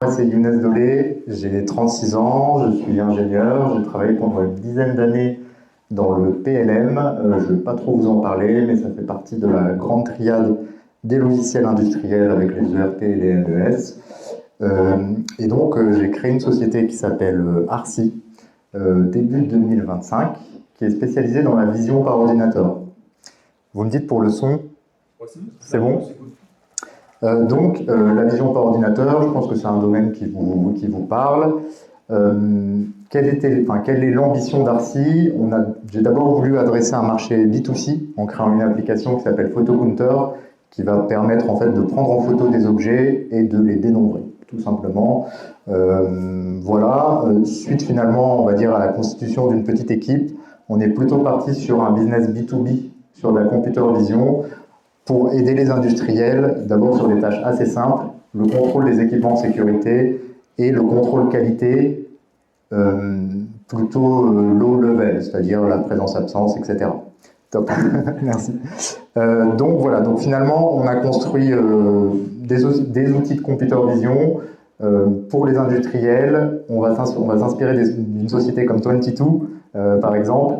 Moi, c'est Younes Dolé, j'ai 36 ans, je suis ingénieur, j'ai travaillé pendant une dizaine d'années dans le PLM. Je ne vais pas trop vous en parler, mais ça fait partie de la grande triade des logiciels industriels avec les ERP et les MES. Et donc, j'ai créé une société qui s'appelle Arci, début 2025, qui est spécialisée dans la vision par ordinateur. Vous me dites pour le son, c'est bon? La vision par ordinateur, je pense que c'est un domaine qui vous parle. Quelle est l'ambition d'Arci? J'ai d'abord voulu adresser un marché B2C en créant une application qui s'appelle PhotoCounter, qui va permettre en fait de prendre en photo des objets et de les dénombrer, tout simplement. Suite finalement, on va dire, à la constitution d'une petite équipe, on est plutôt parti sur un business B2B, sur la computer vision, pour aider les industriels, d'abord sur des tâches assez simples, le contrôle des équipements de sécurité et le contrôle qualité plutôt low level, c'est-à-dire la présence-absence, etc. Top, merci. Donc finalement, on a construit des outils de computer vision pour les industriels. On va s'inspirer d'une société comme 22, par exemple.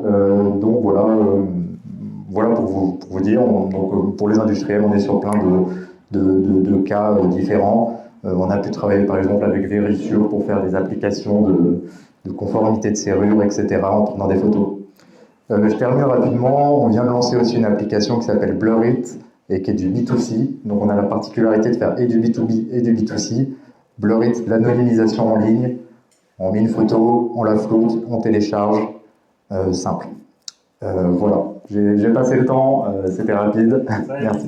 Voilà pour vous dire, pour les industriels, on est sur plein de cas différents. On a pu travailler par exemple avec Verisure pour faire des applications de conformité de serrure, etc. en prenant des photos. Je termine rapidement, on vient de lancer aussi une application qui s'appelle Blurrit et qui est du B2C. Donc on a la particularité de faire et du B2B et du B2C. Blurrit, l'anonymisation en ligne. On met une photo, on la floute, on télécharge, simple. Voilà, j'ai passé le temps, c'était rapide. Merci.